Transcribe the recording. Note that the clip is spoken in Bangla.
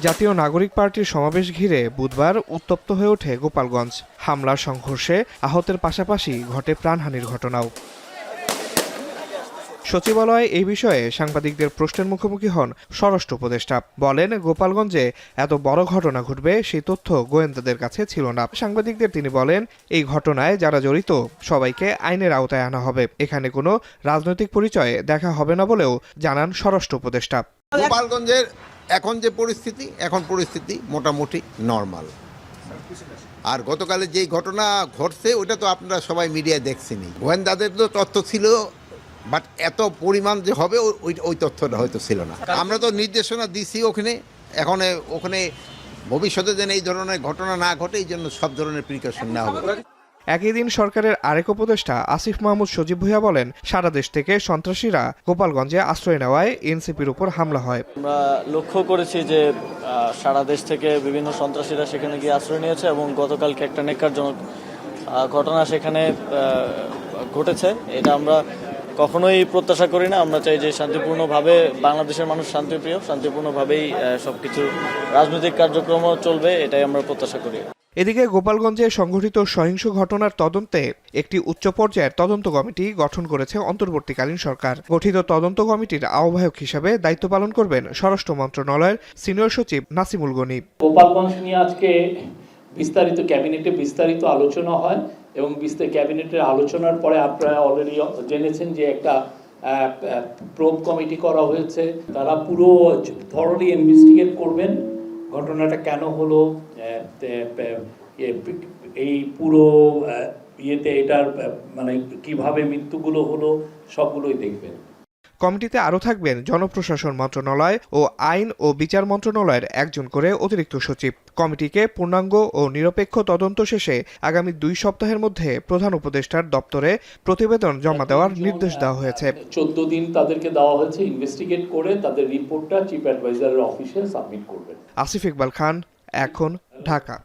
জাতীয় নাগরিক পার্টির সমাবেশ ঘিরে বুধবার উত্তপ্ত হয়ে ওঠে গোপালগঞ্জ। হামলা সংঘর্ষে আহতের পাশাপাশি ঘটে প্রাণহানির ঘটনাও। সচিবালয়ে এই বিষয়ে সাংবাদিকদের প্রশ্নের মুখোমুখি হন স্বরাষ্ট্র উপদেষ্টা। বলেন, গোপালগঞ্জে এত বড় ঘটনা ঘটবে সেই তথ্য গোয়েন্দাদের কাছে ছিল না। সাংবাদিকদের তিনি বলেন, এই ঘটনায় যারা জড়িত সবাইকে আইনের আওতায় আনা হবে। এখানে কোনো রাজনৈতিক পরিচয় দেখা হবে না বলেও জানান স্বরাষ্ট্র উপদেষ্টা। গোপালগঞ্জের এখন যে পরিস্থিতি মোটামুটি নরমাল। আর গতকালে যে ঘটনা ঘটছে ওটা তো আপনারা সবাই মিডিয়ায় দেখছেনই। গোয়েন্দাদের তো তথ্য ছিল, বাট এত পরিমাণ যে হবে ওই তথ্যটা হয়তো ছিল না। আমরা তো নির্দেশনা দিছি ওখানে ভবিষ্যতে যেন এই ধরনের ঘটনা না ঘটে এই জন্য সব ধরনের প্রিকশন নেওয়া হবে। একই দিন সরকারের আরেক উপদেষ্টা আসিফ মাহমুদ সজীব ভুঁইয়া বলেন, সারা দেশ থেকে সন্ত্রাসীরা গোপালগঞ্জে আশ্রয় নেওয়ায় এনসিপির উপর হামলা হয়। আমরা লক্ষ্য করেছি যে সারা দেশ থেকে বিভিন্ন সন্ত্রাসীরা সেখানে গিয়ে আশ্রয় নিয়েছে এবং গতকালকে একটা নেক্কারজনক ঘটনা সেখানে ঘটেছে। এটা আমরা কখনোই প্রত্যাশা করি না। আমরা চাই যে শান্তিপূর্ণভাবে বাংলাদেশের মানুষ শান্তিপূর্ণভাবেই সবকিছু রাজনৈতিক কার্যক্রমও চলবে, এটাই আমরা প্রত্যাশা করি। এদিকে গোপালগঞ্জে সংঘটিত সহিংস ঘটনার তদন্তে একটি উচ্চ পর্যায়ের তদন্ত কমিটি গঠন করেছে অন্তর্বর্তীকালীন সরকার। গঠিত তদন্ত কমিটির আহ্বায়ক হিসেবে দায়িত্ব পালন করবেন স্বরাষ্ট্র মন্ত্রণালয়ের সিনিয়র সচিব নাসিমুল গনি। গোপালগঞ্জ নিয়ে আজকে ক্যাবিনেটে বিস্তারিত আলোচনা হয় এবং ক্যাবিনেটের আলোচনার পরে আপনারা অলরেডি জেনেছেন যে একটা প্রোব কমিটি করা হয়েছে। তারা পুরো থরলি ইনভেস্টিগেট করবেন ঘটনাটা কেন হলো, এই পুরো এটার মানে কিভাবে মৃত্যুগুলো হলো সবগুলোই দেখবেন। কমিটিতে আরও থাকবেন জনপ্রশাসন মন্ত্রণালয় ও আইন ও বিচার মন্ত্রণালয়ের একজন করে অতিরিক্ত সচিব। কমিটিকে পূর্ণাঙ্গ ও নিরপেক্ষ তদন্ত শেষে আগামী 2 সপ্তাহের মধ্যে প্রধান উপদেষ্টার দপ্তরে প্রতিবেদন জমা দেওয়ার নির্দেশ দেওয়া হয়েছে। 14 দিন তাদেরকে দেওয়া হয়েছে ইনভেস্টিগেট করে তাদের রিপোর্টটা চিফ অ্যাডভাইজারের অফিসে সাবমিট করবেন। আসিফ ইকবাল খান, এখন, ঢাকা।